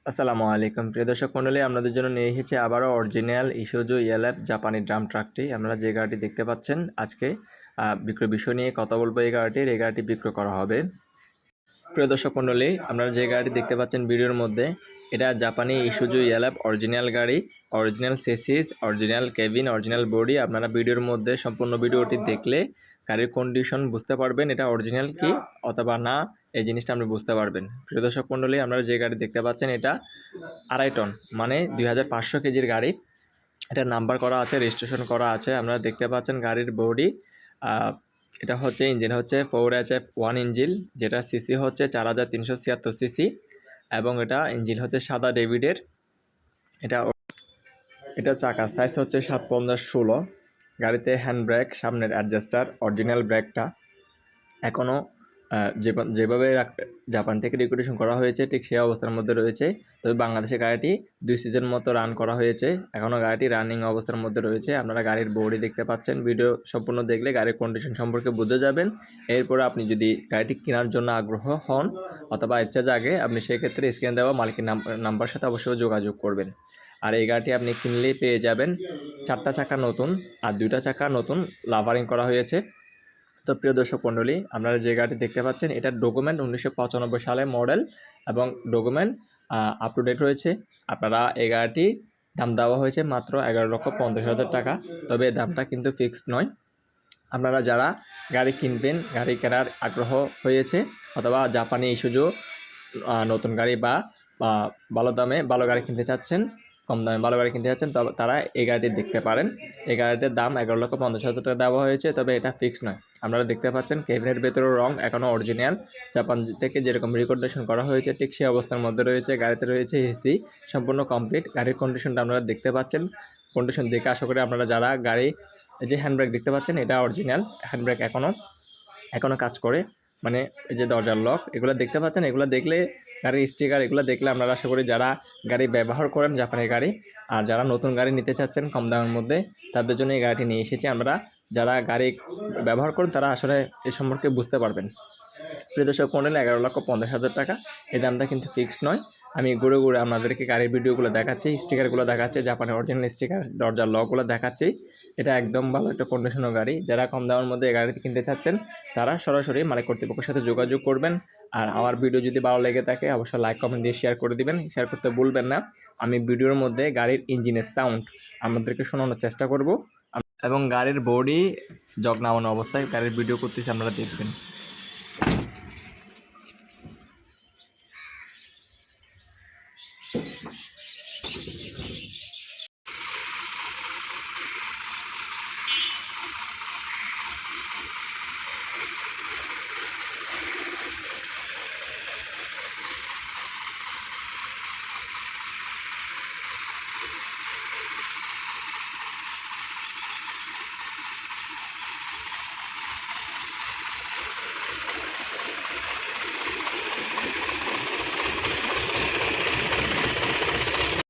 আসসালামু আলাইকুম প্রিয় দর্শক মণ্ডলী, আপনাদের জন্য নিয়ে এসেছি আবারও অরিজিনাল ইসুজু ইএলএফ জাপানি ড্রাম ট্রাকটি। আপনারা যে গাড়িটি দেখতে পাচ্ছেন আজকে বিক্রয় বিষয় নিয়ে কথা বলবো। এই গাড়িটি বিক্রয় করা হবে। প্রিয় দর্শক মণ্ডলী, আপনারা যে গাড়িটি দেখতে পাচ্ছেন ভিডিওর মধ্যে, এটা জাপানি ইসুজু ইএলএফ অরিজিনাল গাড়ি, original chassis, original cabin, original body. আপনারা ভিডিওর মধ্যে সম্পূর্ণ ভিডিওটি দেখলে গাড়ির কন্ডিশন বুঝতে পারবেন এটা অরিজিনাল কি অথবা না, এই জিনিসটা আপনি বুঝতে পারবেন। প্রিয় দর্শক মণ্ডলী, আপনারা যে গাড়ি দেখতে পাচ্ছেন এটা 2.5 টন মানে 2500 কেজির গাড়ি। এটা নাম্বার করা আছে, রেজিস্ট্রেশন করা আছে। আপনারা দেখতে পাচ্ছেন গাড়ির বডি। এটা হচ্ছে ইঞ্জিন হচ্ছে 4HF1 ইঞ্জিন, যেটা সিসি হচ্ছে 4376 সিসি, এবং এটা ইঞ্জিন হচ্ছে সাদা ডেভিডের। এটা চাকা সাইজ হচ্ছে 750/16। গাড়িতে হ্যান্ড ব্রেক, সামনের অ্যাডজাস্টার, অরিজিনাল ব্রেকটা এখনও যেভাবে জাপান থেকে রেগুলেশন করা হয়েছে ঠিক সেই অবস্থার মধ্যে রয়েছে। তবে বাংলাদেশে গাড়িটি 2 সিজন মতো রান করা হয়েছে, এখনও গাড়িটি রানিং অবস্থার মধ্যে রয়েছে। আপনারা গাড়ির বডি দেখতে পাচ্ছেন, ভিডিও সম্পূর্ণ দেখলে গাড়ির কন্ডিশন সম্পর্কে বুঝে যাবেন। এরপরে আপনি যদি গাড়িটি কেনার জন্য আগ্রহ হন অথবা ইচ্ছা জাগে, আপনি সেক্ষেত্রে স্ক্রিনে দেওয়া মালিকের নাম্বার সাথে অবশ্যই যোগাযোগ করবেন। আর এই গাড়িটি আপনি কিনলেই পেয়ে যাবেন 4টা চাকা নতুন আর 2টা চাকা নতুন লাভারিং করা হয়েছে। তো প্রিয় দর্শক মণ্ডলী, আপনারা যে গাড়িটি দেখতে পাচ্ছেন এটার ডকুমেন্ট 1995 সালে মডেল এবং ডকুমেন্ট আপ টু ডেট রয়েছে। আপনারা এই গাড়িটি দাম দেওয়া হয়েছে মাত্র 11,50,000 টাকা। তবে এই দামটা কিন্তু ফিক্সড নয়। আপনারা যারা গাড়ি কিনবেন, গাড়ি কেনার আগ্রহ হয়েছে অথবা জাপানি ইসুজু নতুন গাড়ি বা ভালো দামে ভালো গাড়ি কিনতে চাচ্ছেন, কম দামে ভালো গাড়ি কিনতে চাচ্ছেন, তবে তারা এই গাড়িটি দেখতে পারেন। এই গাড়িটির দাম 11,50,000 টাকা দেওয়া হয়েছে, তবে এটা ফিক্সড নয়। আপনারা দেখতে পাচ্ছেন কেবিনের ভেতরেও রং এখনও অরিজিনাল জাপান থেকে যেরকম রিকন্ডিশন করা হয়েছে ঠিক সেই অবস্থার মধ্যে রয়েছে। গাড়িতে রয়েছে এসি, সম্পূর্ণ কমপ্লিট। গাড়ির কন্ডিশনটা আপনারা দেখতে পাচ্ছেন। কন্ডিশন দেখে আশা করি আপনারা যারা গাড়ি, এই যে হ্যান্ডব্রেক দেখতে পাচ্ছেন এটা অরিজিনাল হ্যান্ডব্রেক, এখনও কাজ করে। মানে এই যে দরজার লক এগুলো দেখতে পাচ্ছেন, এগুলো দেখলে গাড়ির স্টিকার, এগুলো দেখলে আপনারা আশা করি যারা গাড়ি ব্যবহার করেন জাপানের গাড়ি আর যারা নতুন গাড়ি নিতে চাচ্ছেন কম দামের মধ্যে, তাদের জন্য এই গাড়িটি নিয়ে এসেছি আমরা। যারা গাড়ি ব্যবহার করেন তারা আসলে এ সম্পর্কে বুঝতে পারবেন। প্রিয় দর্শক মণ্ডলী, 11,50,000 টাকা এই দামটা কিন্তু ফিক্সড নয়। আমি ঘুরে ঘুরে আপনাদেরকে গাড়ির ভিডিওগুলো দেখাচ্ছি, স্টিকারগুলো দেখাচ্ছি, জাপানের অরিজিনাল স্টিকার, দরজার লকগুলো দেখাচ্ছি। এটা একদম ভালো একটা কন্ডিশনের গাড়ি। যারা কম দামের মধ্যে এই গাড়িটি কিনতে চাচ্ছেন তারা সরাসরি মালিক কর্তৃপক্ষের সাথে যোগাযোগ করবেন। আর আমার ভিডিও যদি ভালো লেগে থাকে অবশ্যই লাইক কমেন্ট দিয়ে শেয়ার করে দিবেন, শেয়ার করতে ভুলবেন না। আমি ভিডিওর মধ্যে গাড়ির ইঞ্জিনের সাউন্ড আপনাদেরকে শোনানোর চেষ্টা করব এবং গাড়ির বডি জগ নামানো অবস্থায় গাড়ির ভিডিও করতেছি, আপনারা দেখবেন।